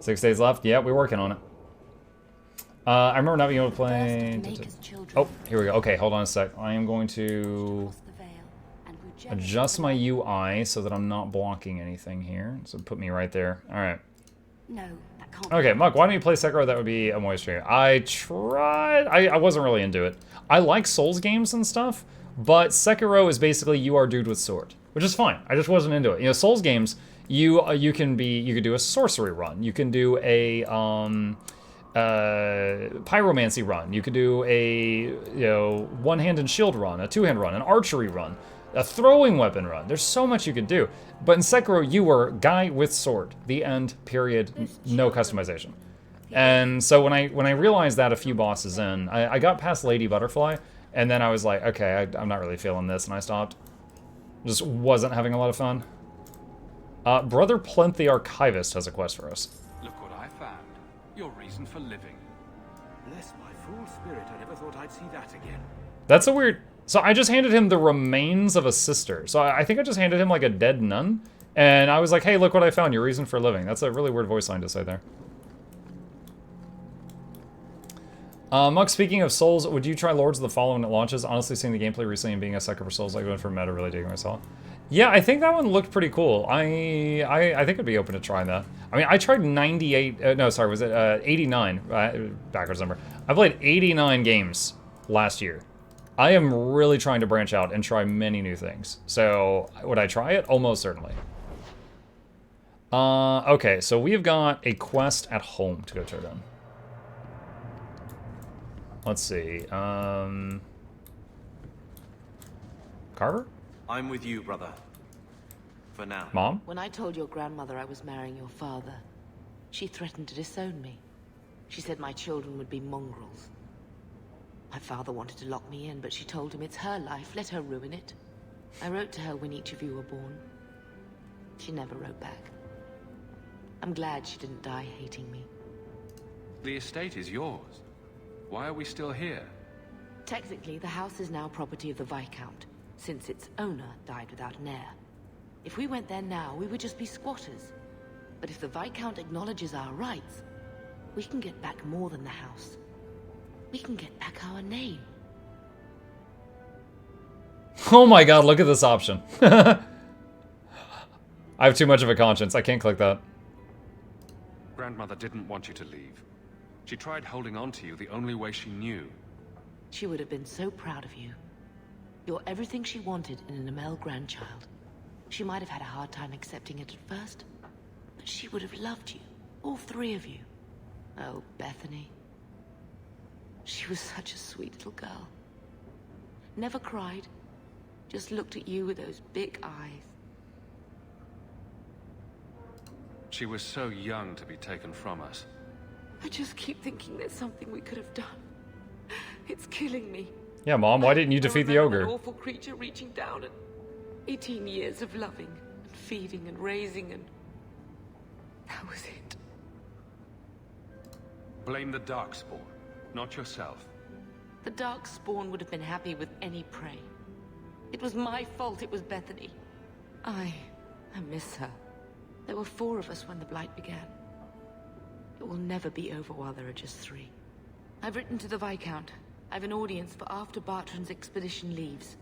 6 days left. Yeah, we're working on it. I remember not being able to play... Oh, here we go. Okay, hold on a sec. I am going to adjust my UI so that I'm not blocking anything here. So put me right there. Alright. No, that can't Okay, Muck, why don't you play Sekiro? That would be a moisture. I tried... I wasn't really into it. I like Souls games and stuff, but Sekiro is basically you are dude with sword, which is fine. I just wasn't into it. You know, Souls games, you could do a sorcery run. You can do a pyromancy run. You could do a one-hand and shield run, a two-hand run, an archery run, a throwing weapon run. There's so much you could do. But in Sekiro, you were guy with sword. The end. Period. No customization. And so when I realized that a few bosses in, I got past Lady Butterfly, and then I was like, okay, I'm not really feeling this, and I stopped. Just wasn't having a lot of fun. Brother Plent the Archivist has a quest for us. Look what I found. Your reason for living. Bless my fool spirit, I never thought I'd see that again. That's a weird... So I just handed him the remains of a sister. So I think I just handed him like a dead nun. And I was like, hey, look what I found, your reason for living. That's a really weird voice line to say there. Muck, speaking of Souls, would you try Lords of the Fall when it launches? Honestly, seeing the gameplay recently and being a sucker for Souls, like went for meta, really digging myself. Yeah, I think that one looked pretty cool. I think I'd be open to trying that. I mean, I tried 98, no, sorry, was it 89, backwards number. I played 89 games last year. I am really trying to branch out and try many new things. So, would I try it? Almost certainly. Okay, so we've got a quest at home to go turn on. Let's see, Carver? I'm with you, brother. For now. Mom? When I told your grandmother I was marrying your father, she threatened to disown me. She said my children would be mongrels. My father wanted to lock me in, but she told him it's her life, let her ruin it. I wrote to her when each of you were born. She never wrote back. I'm glad she didn't die hating me. The estate is yours. Why are we still here? Technically, the house is now property of the Viscount, since its owner died without an heir. If we went there now, we would just be squatters. But if the Viscount acknowledges our rights, we can get back more than the house. We can get back our name. Oh my god, look at this option. I have too much of a conscience. I can't click that. Grandmother didn't want you to leave. She tried holding on to you the only way she knew. She would have been so proud of you. You're everything she wanted in an Amel grandchild. She might have had a hard time accepting it at first, but she would have loved you, all three of you. Oh, Bethany. She was such a sweet little girl. Never cried, just looked at you with those big eyes. She was so young to be taken from us. I just keep thinking there's something we could have done. It's killing me. Yeah, Mom, why didn't you defeat the ogre? An awful creature reaching down and 18 years of loving and feeding and raising, and that was it. Blame the Darkspawn, not yourself. The Darkspawn would have been happy with any prey. It was my fault it was Bethany. I miss her. There were 4 of us when the Blight began. It will never be over while there are just 3. I've written to the Viscount. I've an audience for after Bartran's expedition leaves.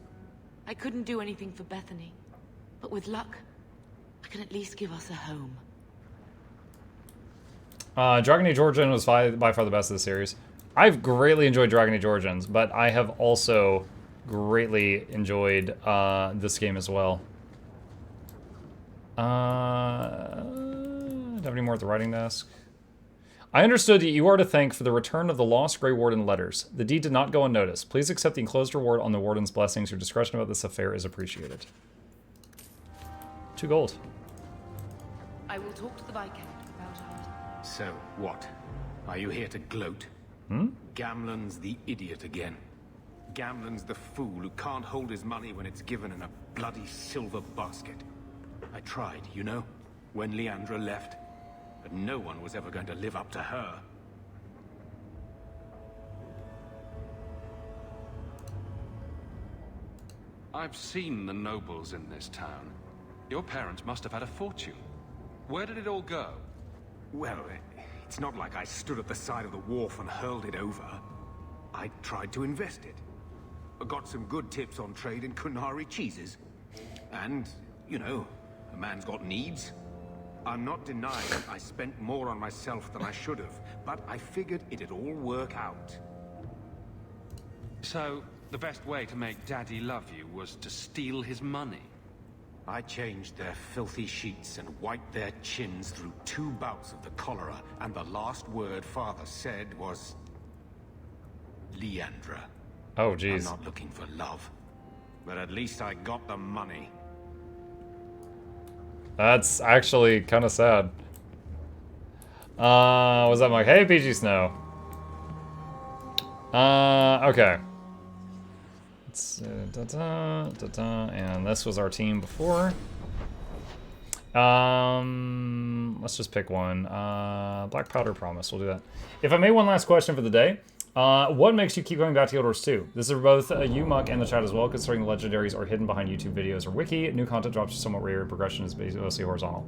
I couldn't do anything for Bethany, but with luck, I can at least give us a home. Dragon Age Origins was by far the best of the series. I've greatly enjoyed Dragon Age Origins, but I have also greatly enjoyed this game as well. Do I have any more at the writing desk? I understood that you are to thank for the return of the lost Grey Warden letters. The deed did not go unnoticed. Please accept the enclosed reward on the Warden's blessings. Your discretion about this affair is appreciated. 2 gold. I will talk to the Viscount about our... So, what? Are you here to gloat? Gamlen's the idiot again. Gamlen's the fool who can't hold his money when it's given in a bloody silver basket. I tried, you know, when Leandra left. But no one was ever going to live up to her. I I've seen the nobles in this town. Your parents must have had a fortune. Where did it all go? Well, it's not like I stood at the side of the wharf and hurled it over. I tried to invest it. I got some good tips on trade in Kunari cheeses. And, you know, a man's got needs. I'm not denying I spent more on myself than I should have, but I figured it'd all work out. So, the best way to make Daddy love you was to steal his money? I changed their filthy sheets and wiped their chins through 2 bouts of the cholera, and the last word Father said was... Leandra. Oh, jeez. I'm not looking for love, but at least I got the money. That's actually kind of sad. Was that Mike? Hey, PG Snow. Okay. Let's, and this was our team before. Let's just pick one. Black Powder Promise, we'll do that. If I may, one last question for the day. What makes you keep going back to Guild Wars 2? This is for both you, Muck, and the chat as well, considering the legendaries are hidden behind YouTube videos or wiki. New content drops are somewhat rare, and progression is mostly horizontal.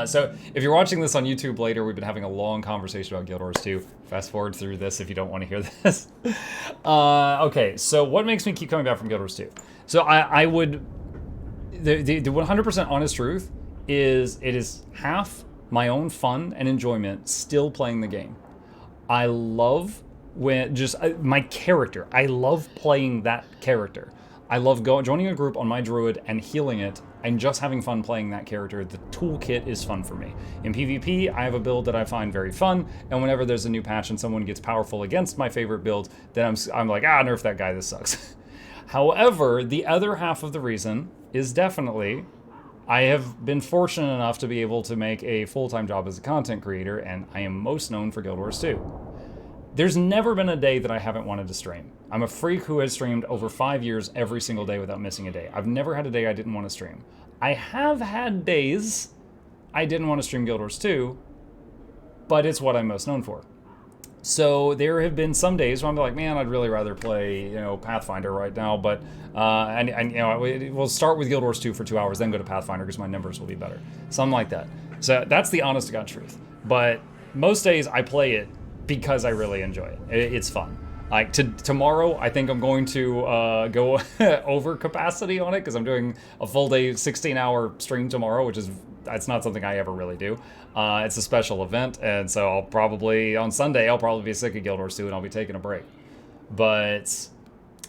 So if you're watching this on YouTube later, we've been having a long conversation about Guild Wars 2. Fast forward through this if you don't want to hear this. Okay, so what makes me keep coming back from Guild Wars 2? So I would... The 100% honest truth is it is half my own fun and enjoyment still playing the game. I love when my character. I love playing that character. I love joining a group on my druid and healing it and just having fun playing that character. The toolkit is fun for me. In PvP, I have a build that I find very fun, and whenever there's a new patch and someone gets powerful against my favorite build, then I'm like, nerf that guy, this sucks. However, the other half of the reason is definitely I have been fortunate enough to be able to make a full-time job as a content creator, and I am most known for Guild Wars 2. There's never been a day that I haven't wanted to stream. I'm a freak who has streamed over 5 years every single day without missing a day. I've never had a day I didn't want to stream. I have had days I didn't want to stream Guild Wars 2, but it's what I'm most known for. So there have been some days where I'm like, man, I'd really rather play, Pathfinder right now, but we'll start with Guild Wars 2 for 2 hours, then go to Pathfinder because my numbers will be better. Something like that. So that's the honest to God truth. But most days I play it because I really enjoy it. It's fun. Like tomorrow, I think I'm going to go over capacity on it because I'm doing a full day, 16-hour stream tomorrow, which is that's not something I ever really do. It's a special event, and so I'll probably on Sunday I'll probably be sick of Guild Wars 2 and I'll be taking a break. But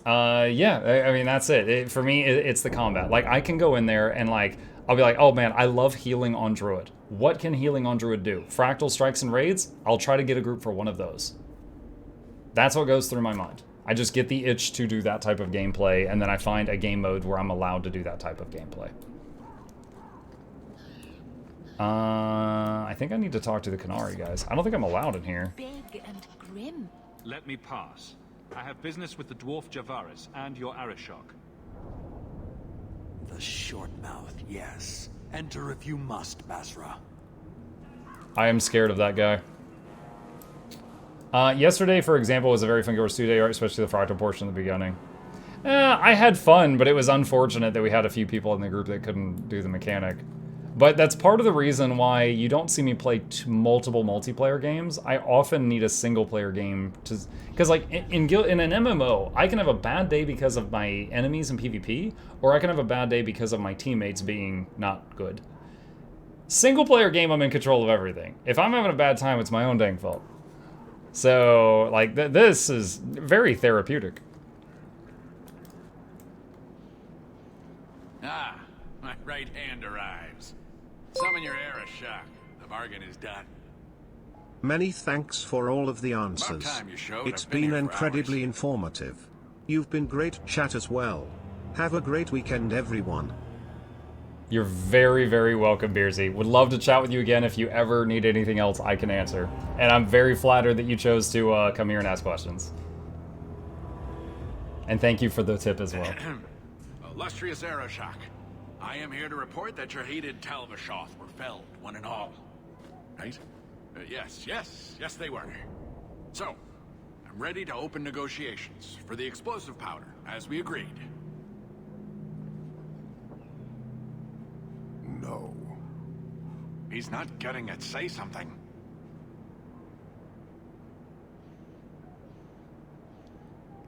yeah, I mean that's it. For me, it's the combat. Like I can go in there and I'll be like, oh man, I love healing on Druid. What can healing on Druid do? Fractal strikes and raids? I'll try to get a group for one of those. That's what goes through my mind. I just get the itch to do that type of gameplay, and then I find a game mode where I'm allowed to do that type of gameplay. I think I need to talk to the Kunari guys. I don't think I'm allowed in here. Big and grim. Let me pass. I have business with the dwarf Javaris and your Arishok. The short mouth, yes. Enter if you must, Basra. I am scared of that guy. Yesterday, for example, was a very fun Guild Wars 2 day, especially the fractal portion at the beginning. I had fun, but it was unfortunate that we had a few people in the group that couldn't do the mechanic. But that's part of the reason why you don't see me play multiple multiplayer games. I often need a single-player game to... Because, like, in an MMO, I can have a bad day because of my enemies in PvP, or I can have a bad day because of my teammates being not good. Single-player game, I'm in control of everything. If I'm having a bad time, it's my own dang fault. So, like, this is very therapeutic. Ah, my right hand arrives. Summon your Arishok. The bargain is done. Many thanks for all of the About answers. time you showed. It's I've been been here for incredibly hours. informative. You've been great chat as well. Have a great weekend, everyone. You're very, very welcome, Beersy. Would love to chat with you again if you ever need anything else I can answer. And I'm very flattered that you chose to come here and ask questions. And thank you for the tip as well. Illustrious Arishok, I am here to report that your hated Talvashoth were felled, one and all. Right? Yes, they were. So, I'm ready to open negotiations for the explosive powder, as we agreed. No. He's not getting it. Say something.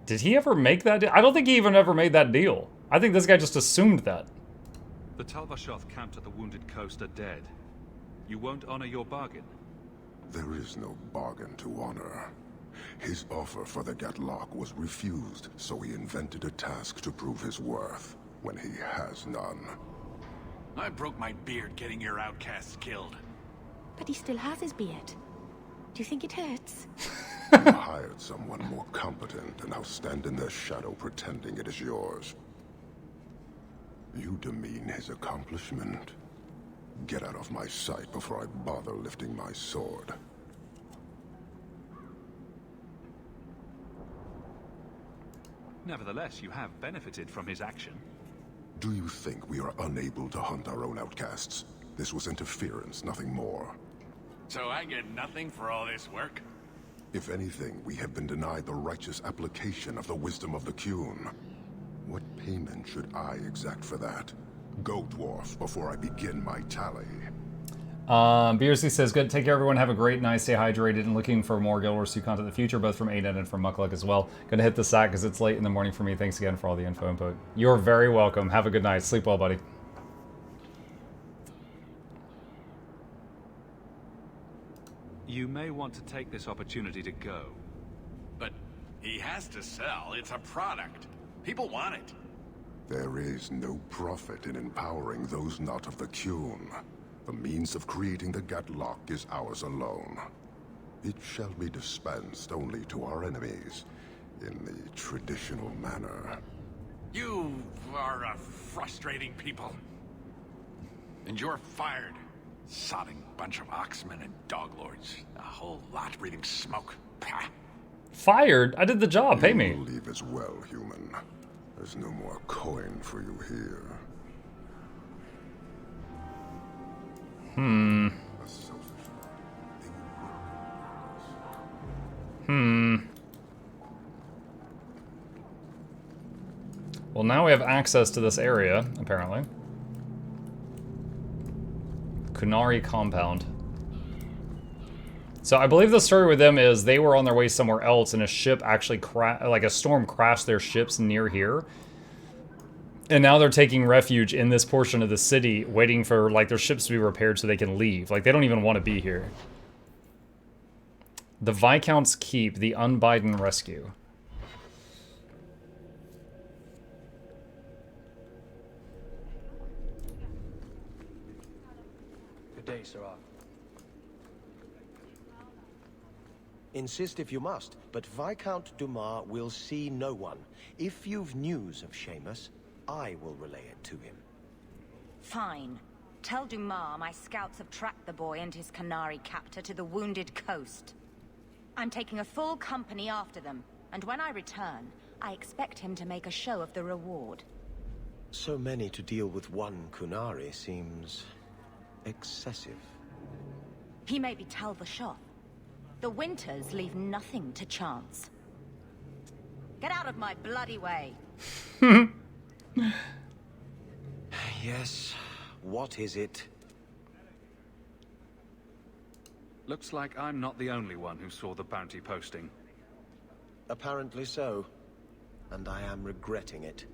Did he ever make that deal? I don't think he even ever made that deal. I think this guy just assumed that. The Talvashoth camped at the Wounded Coast are dead. You won't honor your bargain. There is no bargain to honor. His offer for the Gatlock was refused, so he invented a task to prove his worth, when he has none. I broke my beard getting your outcasts killed. But he still has his beard. Do you think it hurts? You hired someone more competent, and now stand in their shadow pretending it is yours. You demean his accomplishment. Get out of my sight before I bother lifting my sword. Nevertheless, you have benefited from his action. Do you think we are unable to hunt our own outcasts? This was interference, nothing more. So I get nothing for all this work? If anything, we have been denied the righteous application of the wisdom of the Qun. What payment should I exact for that? Go, dwarf, before I begin my tally. BRC says, good. Take care, everyone. Have a great night. Stay hydrated. And looking for more Guild Wars 2 content in the future, both from Aiden and from Mukluk as well. Gonna hit the sack because it's late in the morning for me. Thanks again for all the info input. You're very welcome. Have a good night. Sleep well, buddy. You may want to take this opportunity to go. But he has to sell. It's a product. People want it. There is no profit in empowering those not of the Qun. The means of creating the Gatlock is ours alone. It shall be dispensed only to our enemies, in the traditional manner. You are a frustrating people. And you're fired. Sodding bunch of oxmen and dog lords. A whole lot breathing smoke. Pah. Fired? I did the job. Pay me. You will leave as well, human. There's no more coin for you here. Well, now we have access to this area, apparently. Kunari compound. So I believe the story with them is they were on their way somewhere else and a ship actually like a storm crashed their ships near here. And now they're taking refuge in this portion of the city, waiting for like their ships to be repaired so they can leave. Like they don't even want to be here. The Viscount's Keep, the Unbidden Rescue. Good day, Sirrah. Insist if you must, but Viscount Dumas will see no one. If you've news of Seamus, I will relay it to him. Fine. Tell Dumas my scouts have tracked the boy and his Canary captor to the Wounded Coast. I'm taking a full company after them, and when I return, I expect him to make a show of the reward. So many to deal with one Kunari seems excessive. He may be Talvashoth. The Winters leave nothing to chance. Get out of my bloody way. Yes, what is it? Looks like I'm not the only one who saw the bounty posting. Apparently so, and I am regretting it.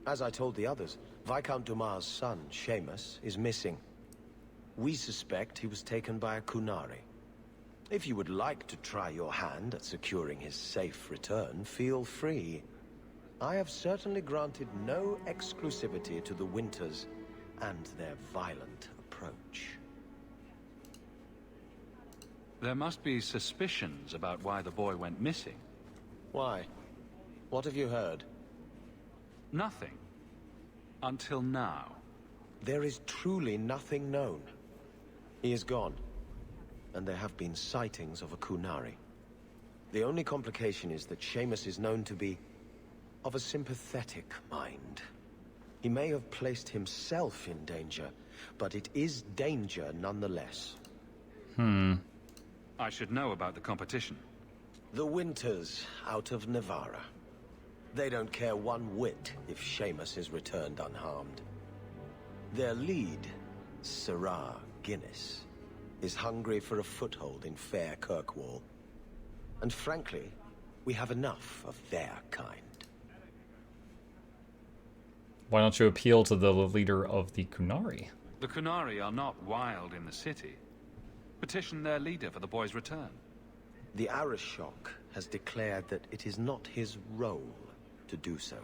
As I told the others, Viscount Dumas' son, Seamus, is missing. We suspect he was taken by a Kunari. If you would like to try your hand at securing his safe return, feel free. I have certainly granted no exclusivity to the Winters and their violent approach. There must be suspicions about why the boy went missing. Why? What have you heard? Nothing. Until now. There is truly nothing known. He is gone, and there have been sightings of a Kunari. The only complication is that Seamus is known to be of a sympathetic mind. He may have placed himself in danger, but it is danger nonetheless. I should know about the competition. The Winters out of Navarra. They don't care one whit if Seamus is returned unharmed. Their lead, Sirrah Guinness is hungry for a foothold in fair Kirkwall. And frankly, we have enough of their kind. Why don't you appeal to the leader of the Kunari? The Kunari are not wild in the city. Petition their leader for the boy's return. The Arishok has declared that it is not his role to do so.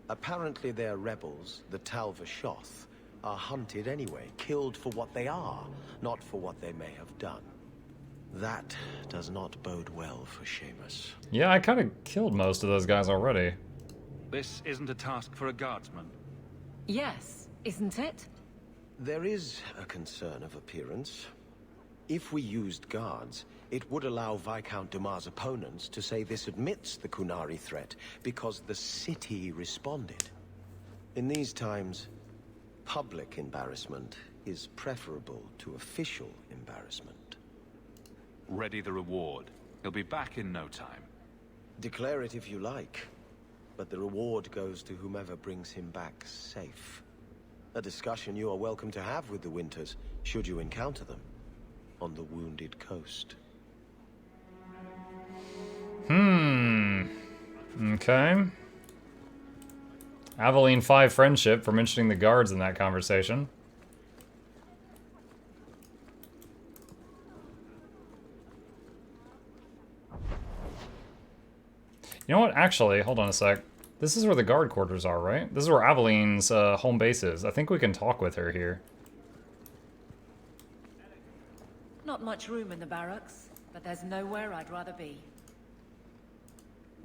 Apparently their rebels, the Tal-Vashoth, are hunted anyway, killed for what they are, not for what they may have done. That does not bode well for Seamus. Yeah, I kind of killed most of those guys already. This isn't a task for a guardsman. Yes, isn't it? There is a concern of appearance. If we used guards, it would allow Viscount Dumas' opponents to say this admits the Kunari threat, because the city responded. In these times, public embarrassment is preferable to official embarrassment. Ready the reward. He'll be back in no time. Declare it if you like, but the reward goes to whomever brings him back safe. A discussion you are welcome to have with the Winters, should you encounter them, on the Wounded Coast. Okay. Aveline 5 friendship for mentioning the guards in that conversation. You know what? Actually, hold on a sec. This is where the guard quarters are, right? This is where Aveline's home base is. I think we can talk with her here. Not much room in the barracks, but there's nowhere I'd rather be.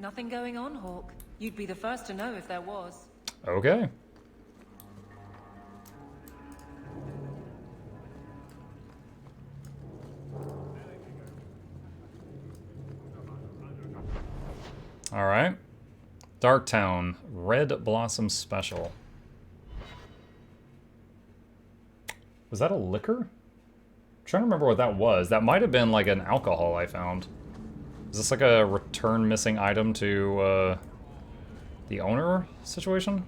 Nothing going on, Hawk. You'd be the first to know if there was. Okay. Alright. Darktown, Red Blossom Special. Was that a liquor? I'm trying to remember what that was. That might have been like an alcohol I found. Is this like a return missing item to the owner situation?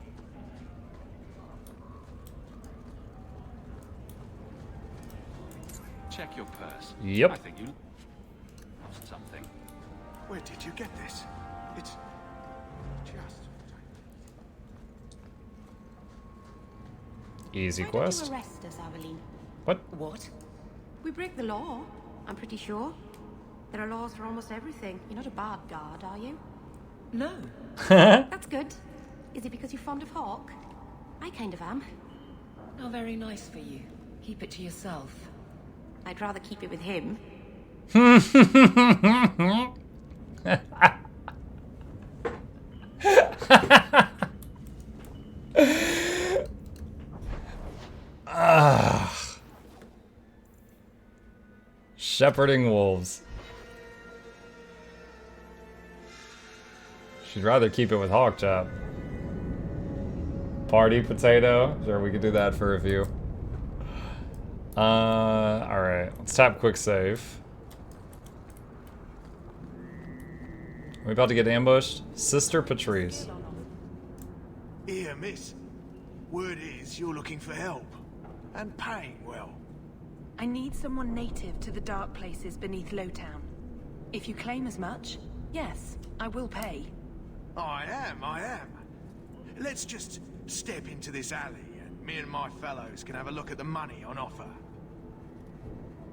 Check your purse. Yep. I think you lost something. Where did you get this? It's just... Easy Why quest. don't you arrest us, Aveline? What? What? We break the law, I'm pretty sure. There are laws for almost everything. You're not a bad guard, are you? No. That's good. Is it because you're fond of Hawk? I kind of am. How very nice for you. Keep it to yourself. I'd rather keep it with him. Shepherding wolves. She'd rather keep it with Hawkchop. Party potato. Sure, we could do that for a few. Alright. Let's tap quick save. Are we about to get ambushed? Sister Patrice. Here, miss. Word is you're looking for help. And paying well. I need someone native to the dark places beneath Lowtown. If you claim as much, yes, I will pay. I am. Let's just step into this alley and me and my fellows can have a look at the money on offer.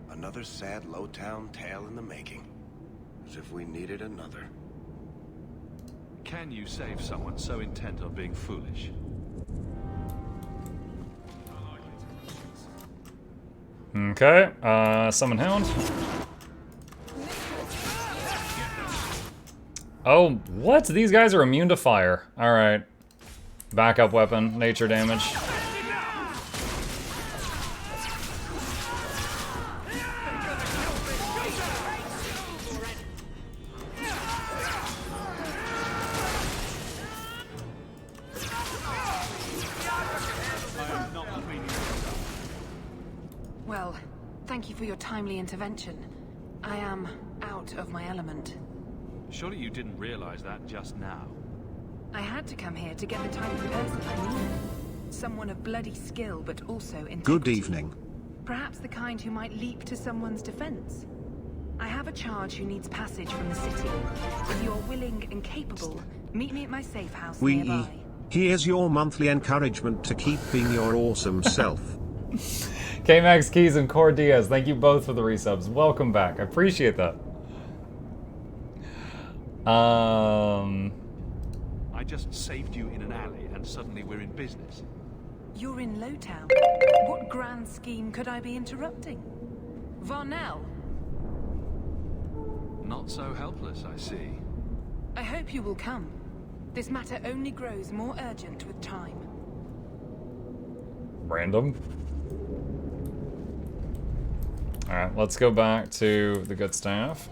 Another sad Lowtown tale in the making. As if we needed another. Can you save someone so intent on being foolish? Okay, summon Hound. Oh, what? These guys are immune to fire. Alright. Backup weapon, nature damage. Well, thank you for your timely intervention. I am out of my element. Surely you didn't realize that just now. I had to come here to get the type of person I need. Someone of bloody skill, but also integrity. Good evening. Perhaps the kind who might leap to someone's defense. I have a charge who needs passage from the city. If you're willing and capable, meet me at my safe house nearby. Here's your monthly encouragement to keep being your awesome self. K-Max Keys and Core Diaz, thank you both for the resubs. Welcome back. I appreciate that. I just saved you in an alley and suddenly we're in business. You're in Lowtown. What grand scheme could I be interrupting? Varnell? Not so helpless, I see. I hope you will come. This matter only grows more urgent with time. Random. Alright, let's go back to the good stuff.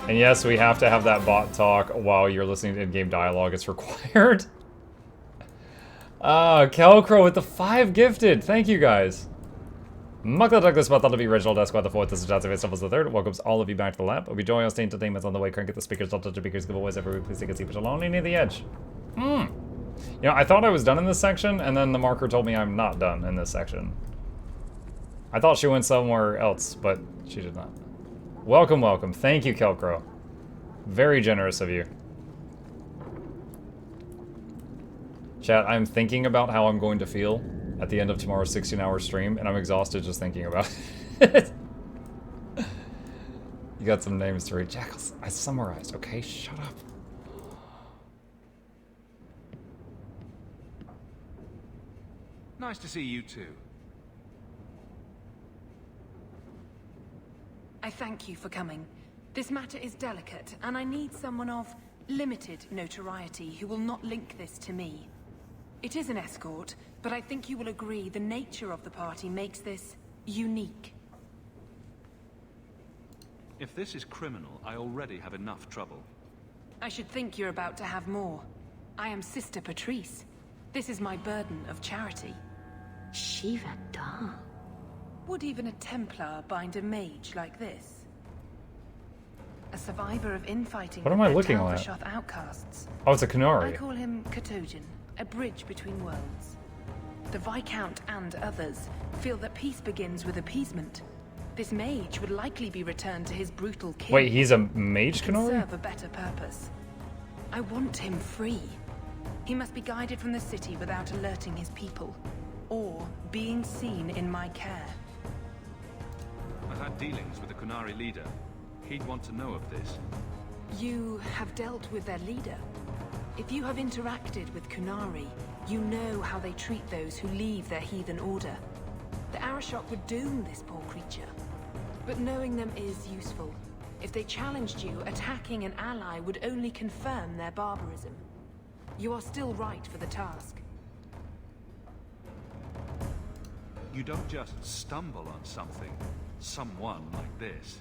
And yes, we have to have that bot talk while you're listening to in-game dialogue. It's required. Kelcrow with the 5 gifted. Thank you, guys. Mukluk Douglas thought to be original desk by the 4th. This is Johnson Vistafels the 3rd. Welcomes all of you back to the lab. We'll be joining us to entertainments on the way. Crank at the speakers. Don't touch the speakers. Give away every week. Please take a seat. But alone near the edge. You know, I thought I was done in this section, and then the marker told me I'm not done in this section. I thought she went somewhere else, but she did not. Welcome, welcome. Thank you, Kelcrow. Very generous of you. Chat, I'm thinking about how I'm going to feel at the end of tomorrow's 16-hour stream, and I'm exhausted just thinking about it. You got some names to read. Jackals, I summarized, okay? Shut up. Nice to see you too. I thank you for coming. This matter is delicate, and I need someone of limited notoriety who will not link this to me. It is an escort, but I think you will agree the nature of the party makes this unique. If this is criminal, I already have enough trouble. I should think you're about to have more. I am Sister Patrice. This is my burden of charity. Shiva Da. Would even a Templar bind a mage like this? A survivor of infighting What am I with looking the at? Talvashoth outcasts. Oh, it's a Canary. I call him Katojan, a bridge between worlds. The Viscount and others feel that peace begins with appeasement. This mage would likely be returned to his brutal king. Wait, he's a mage Can Canary? serve a better purpose. I want him free. He must be guided from the city without alerting his people, or being seen in my care. I've had dealings with the Kunari leader. He'd want to know of this. You have dealt with their leader. If you have interacted with Kunari, you know how they treat those who leave their heathen order. The Arashok would doom this poor creature. But knowing them is useful. If they challenged you, attacking an ally would only confirm their barbarism. You are still right for the task. You don't just stumble on something, someone like this.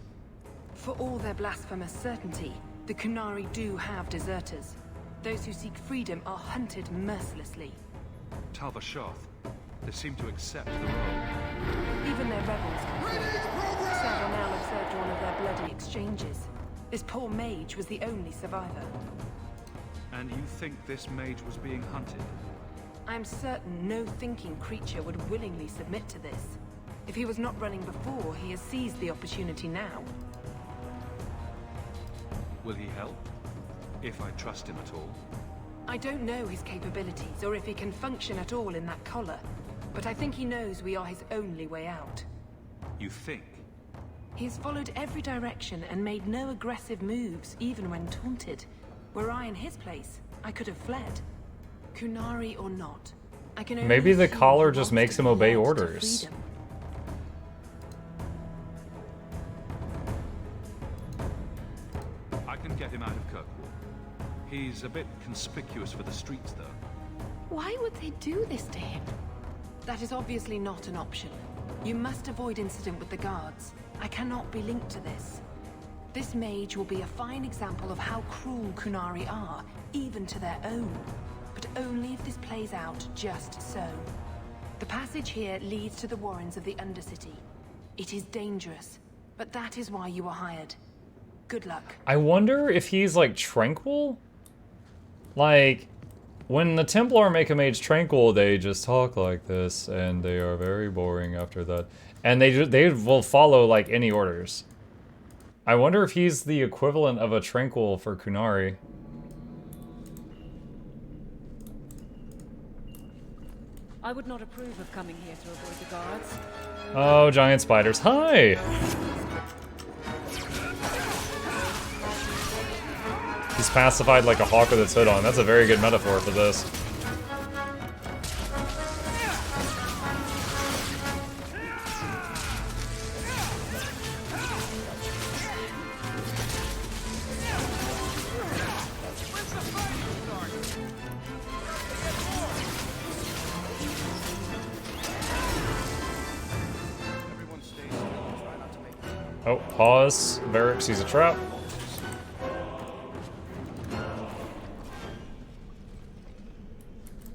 For all their blasphemous certainty, the Kunari do have deserters. Those who seek freedom are hunted mercilessly. Talvashoth, they seem to accept the role. Even their rebels conform. Several now observed one of their bloody exchanges. This poor mage was the only survivor. And you think this mage was being hunted? I'm certain no thinking creature would willingly submit to this. If he was not running before, he has seized the opportunity now. Will he help? If I trust him at all? I don't know his capabilities, or if he can function at all in that collar, but I think he knows we are his only way out. You think? He's followed every direction and made no aggressive moves, even when taunted. Were I in his place, I could have fled. Kunari or not, I can only Maybe the assume collar he just wants makes to him be obey led to orders. freedom. I can get him out of Kirkwall. He's a bit conspicuous for the streets, though. Why would they do this to him? That is obviously not an option. You must avoid incident with the guards. I cannot be linked to this. This mage will be a fine example of how cruel Kunari are, even to their own. But only if this plays out just so. The passage here leads to the warrens of the Undercity. It is dangerous, but that is why you are hired. Good luck. I wonder if he's like tranquil? Like, when the Templar make a mage tranquil, they just talk like this, and they are very boring after that. And they will follow, like, any orders. I wonder if he's the equivalent of a tranquil for Kunari. I would not approve of coming here to avoid the guards. Oh, giant spiders. Hi! He's pacified like a hawk with its hood on. That's a very good metaphor for this. Oh, pause. Varric sees a trap.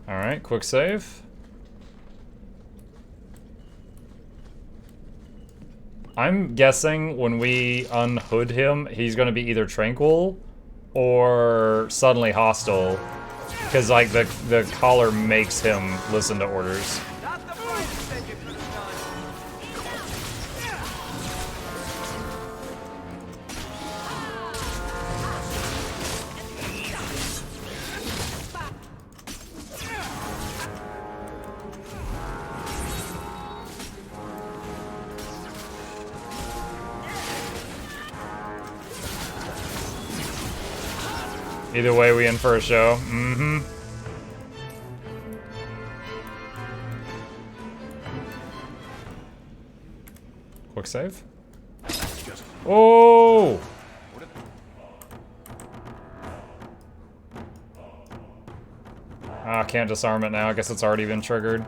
Alright, quick save. I'm guessing when we unhood him, he's gonna be either tranquil or suddenly hostile. Because, like, the collar makes him listen to orders. Either way, we in for a show. Mm-hmm. Quick save. Oh! Ah, can't disarm it now. I guess it's already been triggered.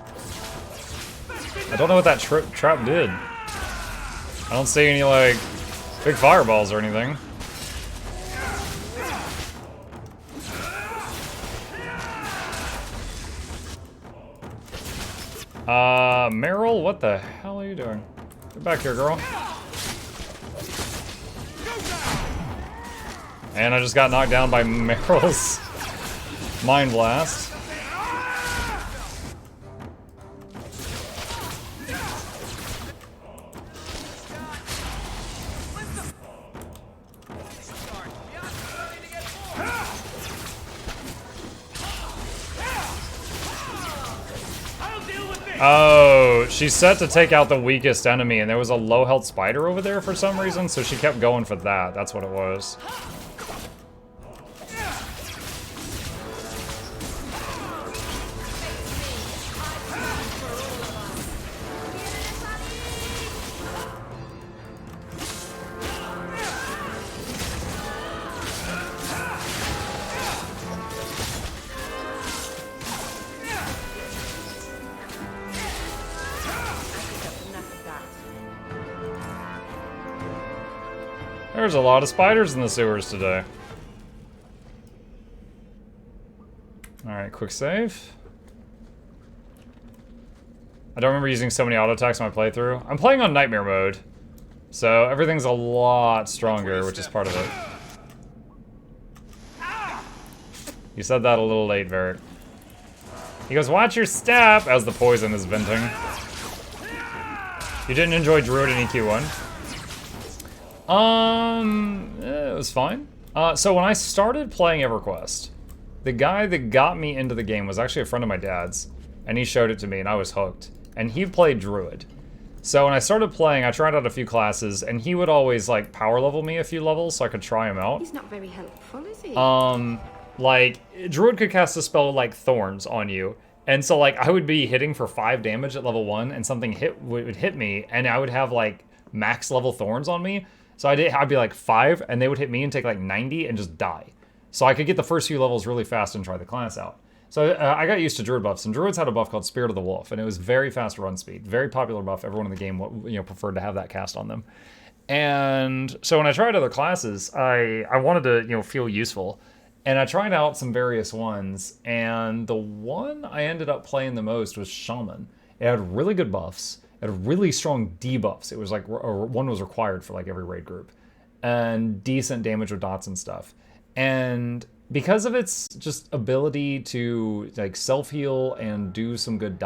I don't know what that trap did. I don't see any, like, big fireballs or anything. Meryl, what the hell are you doing? Get back here, girl. And I just got knocked down by Meryl's Mind Blast. Oh, she's set to take out the weakest enemy, and there was a low health spider over there for some reason, so she kept going for that. That's what it was. There's a lot of spiders in the sewers today. Alright, quick save. I don't remember using so many auto attacks in my playthrough. I'm playing on nightmare mode, so everything's a lot stronger, which is part of it. You said that a little late, Varric. He goes, watch your step, as the poison is venting. You didn't enjoy Druid in EQ1? It was fine. So when I started playing EverQuest, the guy that got me into the game was actually a friend of my dad's, and he showed it to me, and I was hooked. And he played Druid. So when I started playing, I tried out a few classes, and he would always, like, power level me a few levels so I could try him out. He's not very helpful, is he? Like, Druid could cast a spell like Thorns on you, and so, like, I would be hitting for 5 damage at level 1, and something would hit me, and I would have, like, max level Thorns on me. So I'd be like 5, and they would hit me and take like 90 and just die. So I could get the first few levels really fast and try the class out. So I got used to Druid buffs, and Druids had a buff called Spirit of the Wolf, and it was very fast run speed. Very popular buff. Everyone in the game, preferred to have that cast on them. And so when I tried other classes, I wanted to, feel useful. And I tried out some various ones, and the one I ended up playing the most was Shaman. It had really good buffs. It had really strong debuffs. It was like one was required for like every raid group, and decent damage with dots and stuff. And because of its just ability to like self-heal and do some good